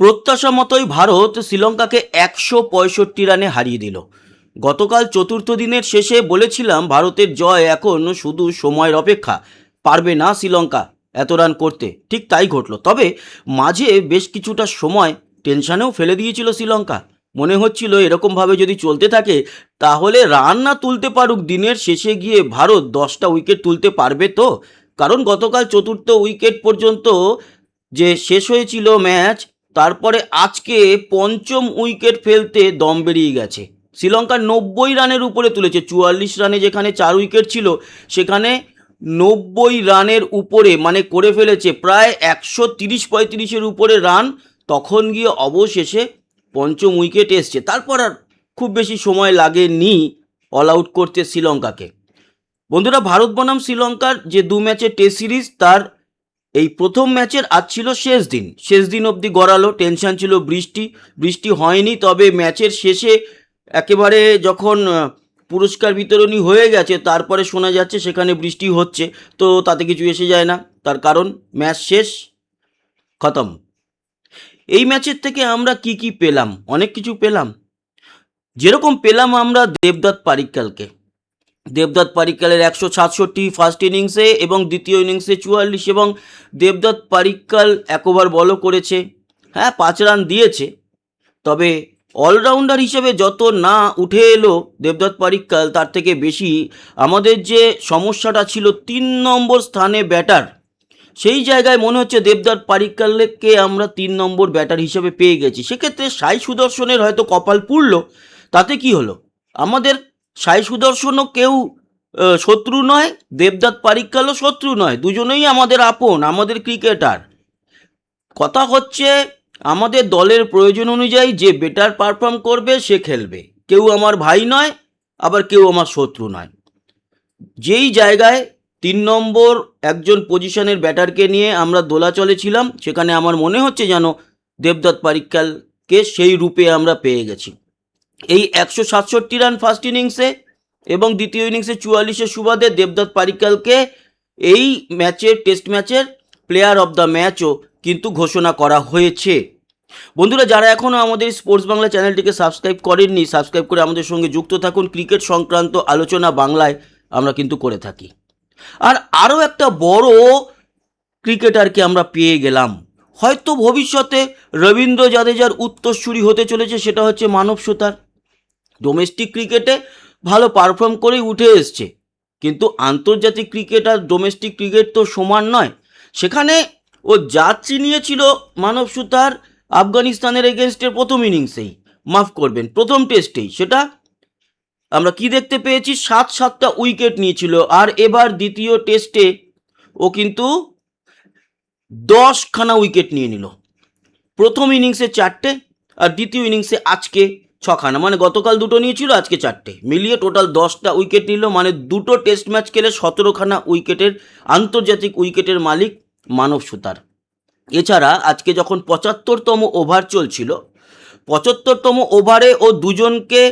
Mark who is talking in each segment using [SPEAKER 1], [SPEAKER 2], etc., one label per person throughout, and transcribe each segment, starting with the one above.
[SPEAKER 1] প্রত্যাশা মতোই ভারত শ্রীলঙ্কাকে ১৬৫ রানে হারিয়ে দিল। গতকাল চতুর্থ দিনের শেষে বলেছিলাম ভারতের জয় এখন শুধু সময়ের অপেক্ষা, পারবে না শ্রীলঙ্কা এত রান করতে। ঠিক তাই ঘটল। তবে মাঝে বেশ কিছুটা সময় টেনশানেও ফেলে দিয়েছিল শ্রীলঙ্কা। মনে হচ্ছিল এরকমভাবে যদি চলতে থাকে তাহলে রান না তুলতে পারুক, দিনের শেষে গিয়ে ভারত 10টা উইকেট তুলতে পারবে তো। কারণ গতকাল চতুর্থ উইকেট পর্যন্ত যে শেষ হয়েছিল ম্যাচ, তারপরে আজকে পঞ্চম উইকেট ফেলতে দম বেরিয়ে গেছে। শ্রীলঙ্কা 90 রানের উপরে তুলেছে। 44 রানে যেখানে 4 উইকেট ছিল, সেখানে 90 রানের উপরে, মানে করে ফেলেছে প্রায় 130-35-এর উপরে রান। তখন গিয়ে অবশেষে পঞ্চম উইকেট এসছে। তারপর আর খুব বেশি সময় লাগেনি অল আউট করতে শ্রীলঙ্কাকে। বন্ধুরা, ভারত বনাম শ্রীলঙ্কার যে 2 ম্যাচের টেস্ট সিরিজ, তার এই প্রথম ম্যাচের আজ ছিল শেষ দিন অবধি গড়ালো। টেনশন ছিল বৃষ্টি হয়নি, তবে ম্যাচের শেষে একেবারে যখন পুরস্কার বিতরণী হয়ে গেছে তারপরে শোনা যাচ্ছে সেখানে বৃষ্টি হচ্ছে। তো তাতে কিছু এসে যায় না, তার কারণ ম্যাচ শেষ, খতম। এই ম্যাচের থেকে আমরা কি পেলাম? অনেক কিছু পেলাম। যেরকম পেলাম আমরা দেবদত্ত পারিক্কালের 167 ফার্স্ট ইনিংসে এবং দ্বিতীয় ইনিংসে 44, এবং দেবদত্ত পারিক্কাল এক ওভার বলও করেছে। হ্যাঁ, 5 রান দিয়েছে। তবে অলরাউন্ডার হিসেবে যত না উঠে এলো দেবদত্ত পারিক্কাল, তার থেকে বেশি আমাদের যে সমস্যাটা ছিল 3 নম্বর স্থানে ব্যাটার, সেই জায়গায় মনে হচ্ছে দেবদত্ত পারিক্কালকে আমরা 3 নম্বর ব্যাটার হিসেবে পেয়ে গেছি। সেক্ষেত্রে সাই সুদর্শনের হয়তো কপাল পুড়ল, তাতে কি হলো? আমাদের সাই সুদর্শনও কেউ শত্রু নয়, দেবদত্ত পারিক্কালও শত্রু নয়, দুজনেই আমাদের আপন, আমাদের ক্রিকেটার। কথা হচ্ছে আমাদের দলের প্রয়োজন অনুযায়ী যে বেটার পারফর্ম করবে সে খেলবে। কেউ আমার ভাই নয়, আবার কেউ আমার শত্রু নয়। যেই জায়গায় 3 নম্বর একজন পজিশনের ব্যাটারকে নিয়ে আমরা দোলাচলে ছিলাম, সেখানে আমার মনে হচ্ছে যেন দেবদত্ত পারিক্কালকে সেই রূপে আমরা পেয়ে গেছি। এই 167 রান ফার্স্ট ইনিংসে এবং দ্বিতীয় ইনিংসে 44-এর সুবাদে দেবদত্ত পারিক্কালকে এই ম্যাচের, টেস্ট ম্যাচের প্লেয়ার অফ দ্য ম্যাচও কিন্তু ঘোষণা করা হয়েছে। বন্ধুরা, যারা এখনও আমাদের স্পোর্টস বাংলা চ্যানেলটিকে সাবস্ক্রাইব করেননি, সাবস্ক্রাইব করে আমাদের সঙ্গে যুক্ত থাকুন। ক্রিকেট সংক্রান্ত আলোচনা বাংলায় আমরা কিন্তু করে থাকি। আর আরও একটা বড় ক্রিকেটারকে আমরা পেয়ে গেলাম। হয়তো ভবিষ্যতে রবীন্দ্র জাদেজার উত্তরসূরি হতে চলেছে, সেটা হচ্ছে মানব সুতার। ডোমেস্টিক ক্রিকেটে ভালো পারফর্ম করেই উঠে এসছে, কিন্তু আন্তর্জাতিক ক্রিকেট আর ডোমেস্টিক ক্রিকেট তো সমান নয়। সেখানে ও যা চিনিয়েছিল মানব সুতার আফগানিস্তানের এগেনস্টের প্রথম ইনিংসেই, মাফ করবেন প্রথম টেস্টেই, সেটা আমরা কি দেখতে পেয়েছি? 7-7টা উইকেট নিয়েছিল। আর এবার দ্বিতীয় টেস্টে ও কিন্তু 10খানা উইকেট নিয়ে নিল। প্রথম ইনিংসে 4টে আর দ্বিতীয় ইনিংসে আজকে 6খানা, মানে গতকাল 2টো নিয়েছিল, আজকে 4টে, মিলিয়ে টোটাল 10টা উইকেট নিল। মানে 2টো টেস্ট ম্যাচ খেলে 17খানা উইকেটের, আন্তর্জাতিক উইকেটের মালিক মানব সুতার। এছাড়া আজকে যখন 75তম ওভার চলছিল, 75তম ওভারে ও দুজনকে,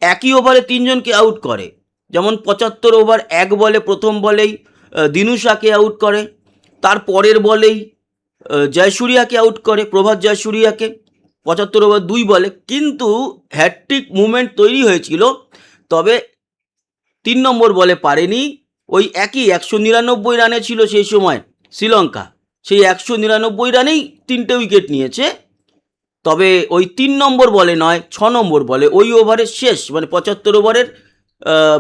[SPEAKER 1] একই ওভারে 3জনকে আউট করে। যেমন 75 ওভার 1 বলে প্রথম বলেই দিনুশাকে আউট করে, তার পরের বলেই জয়সূরিয়াকে আউট করে, প্রভাত জয়সূরিয়াকে। 75 ওভার 2 বলে, কিন্তু হ্যাটট্রিক মুভমেন্ট তৈরি হয়েছিল, তবে 3 নম্বর বলে পারেনি। ওই একই 199 রানে ছিল সেই সময় শ্রীলঙ্কা, সেই 199 রানেই 3টে উইকেট নিয়েছে। তবে ওই 3 নম্বর বলে নয়, 6 নম্বর বলে, ওই ওভারের শেষ, মানে 75 ওভারের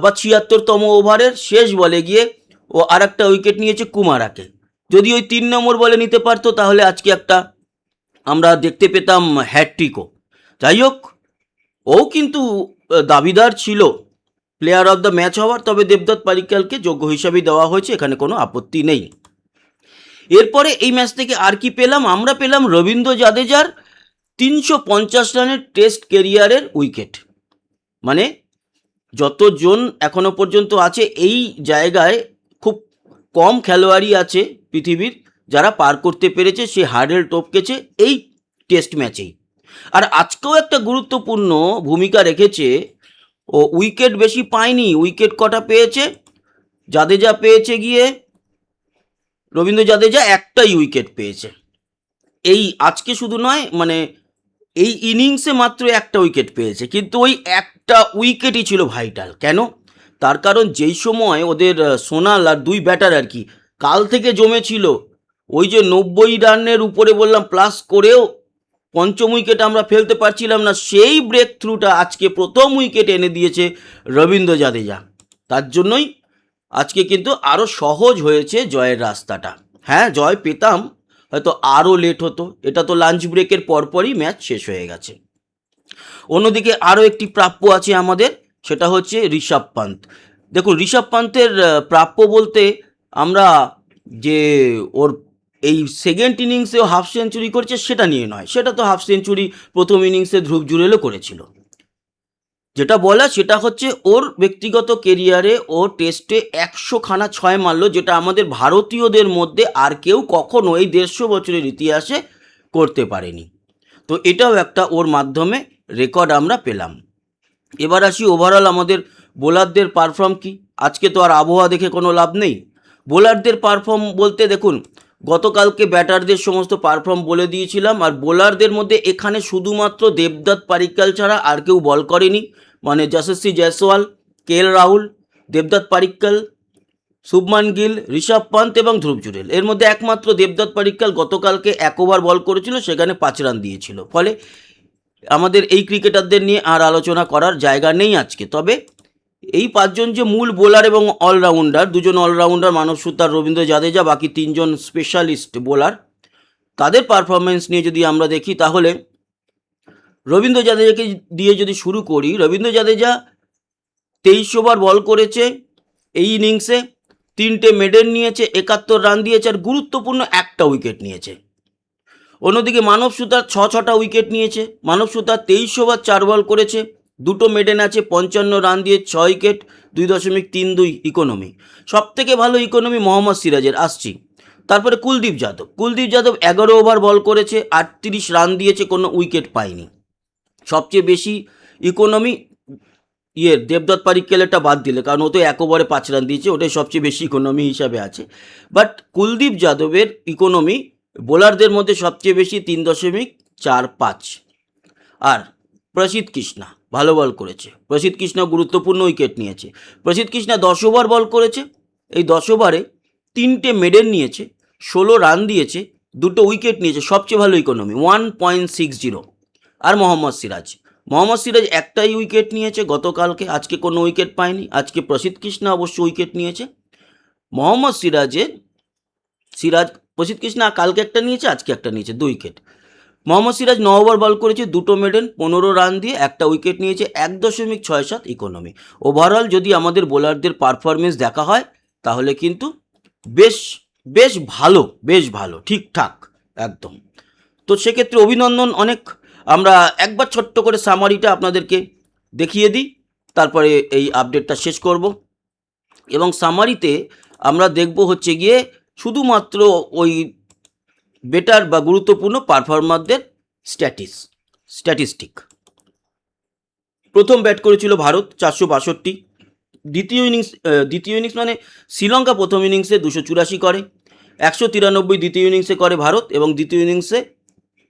[SPEAKER 1] বা 76তম ওভারের শেষ বলে গিয়ে ও আর একটা উইকেট নিয়েছে কুমারাকে। যদি ওই 3 নম্বর বলে নিতে পারতো তাহলে আজকে একটা আমরা দেখতে পেতাম হ্যাটট্রিকও। যাই হোক, ও কিন্তু দাবিদার ছিল প্লেয়ার অফ দ্য ম্যাচ হওয়ার, তবে দেবদত্ত পারিক্কালকে যোগ্য হিসাবেই দেওয়া হয়েছে, এখানে কোনো আপত্তি নেই। এরপরে এই ম্যাচ থেকে আর কি পেলাম? আমরা পেলাম রবীন্দ্র জাদেজার 350 রানের টেস্ট ক্যারিয়ারের উইকেট। মানে যতজন এখনো পর্যন্ত আছে এই জায়গায়, খুব কম খেলোয়াড়ই আছে পৃথিবীর যারা পার করতে পেরেছে, সে হার্ডেল টপকেছে এই টেস্ট ম্যাচেই। আর আজকেও একটা গুরুত্বপূর্ণ ভূমিকা রেখেছে। ও উইকেট বেশি পায়নি, উইকেট কটা পেয়েছে? জাদেজা পেয়েছে গিয়ে, রবীন্দ্র জাদেজা একটাই উইকেট পেয়েছে। এই আজকে শুধু নয়, মানে এই ইনিংসে মাত্র একটা উইকেট পেয়েছে, কিন্তু ওই একটা উইকেটই ছিল ভাইটাল। কেন? তার কারণ যেই সময় ওদের সোনাল আর দুই ব্যাটার আর কি কাল থেকে জমেছিল, ওই যে 90 রানের উপরে বললাম প্লাস করেও পঞ্চম উইকেট আমরা ফেলতে পারছিলাম না, সেই ব্রেক থ্রুটা আজকে প্রথম উইকেট এনে দিয়েছে রবীন্দ্র জাদেজা। তার জন্যই আজকে কিন্তু আরও সহজ হয়েছে জয়ের রাস্তাটা। হ্যাঁ, জয় পেতাম, হয়তো আরও লেট হতো, এটা তো লাঞ্চ ব্রেকের পরপরই ম্যাচ শেষ হয়ে গেছে। অন্যদিকে আরও একটি প্রাপ্য আছে আমাদের, সেটা হচ্ছে ঋষভ পান্ত। দেখুন, ঋষভ পান্তের প্রাপ্য বলতে আমরা যে ওর এই সেকেন্ড ইনিংসেও হাফ সেঞ্চুরি করেছে সেটা নিয়ে নয়, সেটা তো হাফ সেঞ্চুরি প্রথম ইনিংসে ধ্রুব জুরেলও করেছিল। যেটা বলা সেটা হচ্ছে ওর ব্যক্তিগত কেরিয়ারে ও টেস্টে 100খানা 6 মারলো, যেটা আমাদের ভারতীয়দের মধ্যে আর কেউ কখনো এই 150 বছরের ইতিহাসে করতে পারেনি। তো এটাও একটা ওর মাধ্যমে রেকর্ড আমরা পেলাম। এবার আসি ওভারঅল আমাদের বোলারদের পারফর্ম কি। আজকে তো আর আবহাওয়া দেখে কোনো লাভ নেই। বোলারদের পারফর্ম বলতে দেখুন, গতকালকে ব্যাটারদের সমস্ত পারফর্ম বলে দিয়েছিলাম, আর বোলারদের মধ্যে এখানে শুধুমাত্র দেবদত্ত পারিক্কাল ছাড়া আর কেউ বল করেনি। মানে যশস্বী জয়সওয়াল, কেএল রাহুল, দেবদত্ত পারিক্কাল, শুভমান গিল, ঋষভ পান্ত এবং ধ্রুব জুরেল, এর মধ্যে একমাত্র দেবদত্ত পারিক্কাল গতকালকে 1 ওভার বল করেছিল, সেখানে 5 রান দিয়েছিল। ফলে আমাদের এই ক্রিকেটারদের নিয়ে আর আলোচনা করার জায়গা নেই আজকে। তবে এই 5 জন যে মূল বোলার এবং অলরাউন্ডার, 2 জন অলরাউন্ডার মানব সুতার, রবীন্দ্র জাদেজা, বাকি 3 জন স্পেশালিস্ট বোলার, তাদের পারফরমেন্স নিয়ে যদি আমরা দেখি তাহলে রবীন্দ্র জাদেজাকে দিয়ে যদি শুরু করি, রবীন্দ্র জাদেজা 23 ওভার বল করেছে এই ইনিংসে, 3টে মেডেন নিয়েছে, 71 রান দিয়েছে, আর গুরুত্বপূর্ণ একটা উইকেট নিয়েছে। অন্যদিকে মানব সুতার 6টা উইকেট নিয়েছে। মানব সুতার 23 ওভার 4 বল করেছে, 2টো মেডেন আছে, 55 রান দিয়ে 6 উইকেট, 2.32 ইকোনমি। সব থেকে ভালো ইকোনমি মোহাম্মদ সিরাজের, আসছি। তারপরে কুলদীপ যাদব 11 ওভার বল করেছে, 38 রান দিয়েছে, কোনো উইকেট পায়নি। সবচেয়ে বেশি ইকোনমি দেবদত্ত পারিক্কালেরটা বাদ দিলে, কারণ ও তো 1 ওভারে 5 রান দিয়েছে, ওটাই সবচেয়ে বেশি ইকোনমি হিসাবে আছে। বাট কুলদীপ যাদবের ইকোনমি বোলারদের মধ্যে সবচেয়ে বেশি, 3.45। আর প্রসিদ্ধ কৃষ্ণা ভালো বল করেছে, প্রসিদ্ধ কৃষ্ণা গুরুত্বপূর্ণ উইকেট নিয়েছে। প্রসিদ্ধ কৃষ্ণা 10 ওভার বল করেছে, এই 10 ওভারে 3টে মেডেন নিয়েছে, 16 রান দিয়েছে, 2টো উইকেট নিয়েছে, সবচেয়ে ভালো ইকোনমি 1.60। আর মোহাম্মদ সিরাজ একটাই উইকেট নিয়েছে গতকালকে, আজকে কোনো উইকেট পায়নি। আজকে প্রসিদ্ধ কৃষ্ণা অবশ্য উইকেট নিয়েছে। মোহাম্মদ প্রসিদ্ধ কৃষ্ণা কালকে একটা নিয়েছে, আজকে একটা নিয়েছে, 2 উইকেট। মোহাম্মদ সিরাজ 9 ওভার বল করেছে, 2টো মেডেন, 15 রান দিয়ে একটা উইকেট নিয়েছে, 1.67 ইকোনমি। ওভারঅল যদি আমাদের বোলারদের পারফরমেন্স দেখা হয় তাহলে কিন্তু বেশ ভালো, ঠিকঠাক একদম। তো সেক্ষেত্রে অভিনন্দন অনেক। আমরা একবার ছোট্ট করে সামারিটা আপনাদেরকে দেখিয়ে দিই, তারপরে এই আপডেটটা শেষ করব। এবং সামারিতে আমরা দেখব হচ্ছে গিয়ে শুধুমাত্র ওই বেটার বা গুরুত্বপূর্ণ পারফরমারদের স্ট্যাটিস্টিক। প্রথম ব্যাট করেছিল ভারত 462, দ্বিতীয় ইনিংস মানে শ্রীলঙ্কা প্রথম ইনিংসে 284 করে, 193 দ্বিতীয় ইনিংসে করে ভারত, এবং দ্বিতীয় ইনিংসে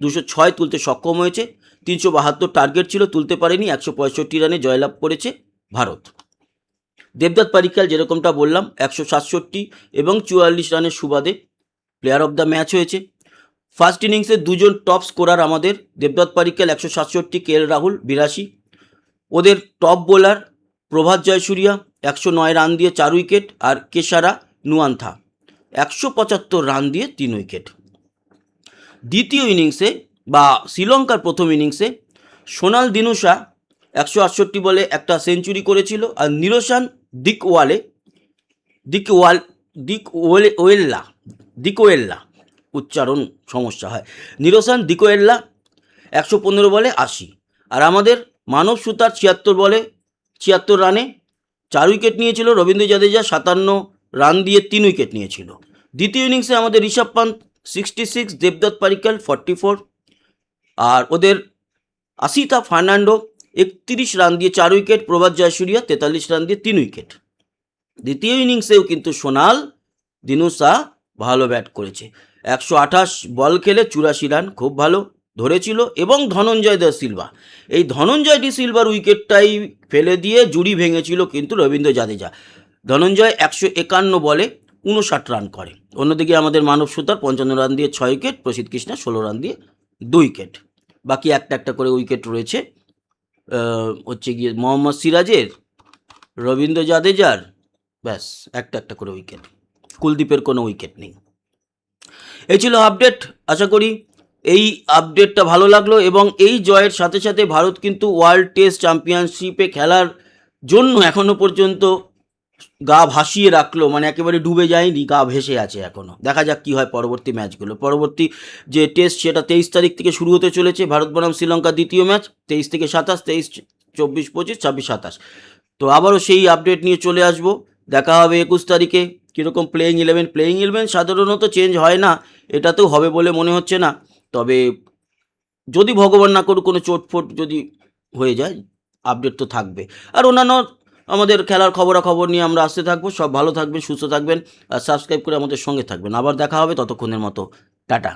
[SPEAKER 1] 206 তুলতে সক্ষম হয়েছে। 372 টার্গেট ছিল, তুলতে পারেনি, 165 রানে জয়লাভ করেছে ভারত। দেবদত্ত পারিক্কাল যেরকমটা বললাম 167 এবং 44 রানের সুবাদে প্লেয়ার অফ দ্য ম্যাচ হয়েছে। ফার্স্ট ইনিংসে 2 জন টপ স্কোরার আমাদের, দেবদত্ত পারিক্কাল 167, কেএল রাহুল 82। ওদের টপ বোলার প্রভাত জয়সূরিয়া 109 রান দিয়ে 4 উইকেট, আর কেশারা নুয়ান্থা 175 রান দিয়ে 3 উইকেট। দ্বিতীয় ইনিংসে বা শ্রীলঙ্কার প্রথম ইনিংসে সোনাল দিনুসা 168 বলে একটা সেঞ্চুরি করেছিল, আর নিরোশান দিকোয়েল্লা উচ্চারণ সমস্যা হয়, নিরোশান দিকোয়েল্লা 115 বলে 80। আর আমাদের মানব সুতার 76 রানে 4 উইকেট নিয়েছিল। রবীন্দ্র জাদেজা 57 রান দিয়ে 3 উইকেট নিয়েছিল। দ্বিতীয় ইনিংসে আমাদের ঋষভ পান্ত 66, দেবদত্ত পারিক্কাল 44, আর ওদের আসিতা ফার্নান্ডো 31 রান দিয়ে 4 উইকেট, প্রভাত জয়সূরিয়া 43 রান দিয়ে 3 উইকেট। দ্বিতীয় ইনিংসেও কিন্তু সোনাল দিনুসা ভালো ব্যাট করেছে, 128 বল খেলে 84 রান, খুব ভালো ধরেছিল। এবং ধনঞ্জয় দা সিলভা, এই ধনঞ্জয় ডি সিলভার উইকেটটাই ফেলে দিয়ে জুড়ি ভেঙেছিল কিন্তু রবীন্দ্র জাদেজা। ধনঞ্জয় 151 বলে 59 রান করে। অন্যদিকে আমাদের মানব সুতার 55 রান দিয়ে 6 উইকেট, প্রসিদ্ধ কৃষ্ণা 16 রান দিয়ে 2 উইকেট। বাকি একটা একটা করে উইকেট রয়েছে হচ্ছে গিয়ে মোহাম্মদ সিরাজের, রবীন্দ্র জাদেজার, ব্যাস একটা একটা করে উইকেট। কুলদীপের কোনো উইকেট নেই। এই ছিল আপডেট। আশা করি এই আপডেটটা ভালো লাগলো এবং এই জয়ের সাথে সাথে ভারত কিন্তু ওয়ার্ল্ড টেস্ট চ্যাম্পিয়নশিপে খেলার জন্য এখনো পর্যন্ত গা ভাসিয়ে রাখলো, মানে একেবারে ডুবে যায়নি, গা ভেসে আছে এখনও। দেখা যাক কী হয় পরবর্তী ম্যাচগুলো। পরবর্তী যে টেস্ট সেটা 23 তারিখ থেকে শুরু হতে চলেছে, ভারত বনাম শ্রীলঙ্কার দ্বিতীয় ম্যাচ 23 থেকে 27, 23, 24, 25, 26, 27। তো আবারও সেই আপডেট নিয়ে চলে আসবো। দেখা হবে 21 তারিখে। কীরকম প্লেয়িং ইলেভেন সাধারণত চেঞ্জ হয় না, এটাতেও হবে বলে মনে হচ্ছে না। তবে যদি ভগবান না করুক কোনো চোটফোট যদি হয়ে যায়, আপডেট তো থাকবে। আর অন্যান্য আমাদের খেলার খবরাখবর নিয়ে আমরা আসতে থাকবো। সব ভালো থাকবেন, সুস্থ থাকবেন আর সাবস্ক্রাইব করে আমাদের সঙ্গে থাকবেন। আবার দেখা হবে, ততক্ষণের মতো টাটা।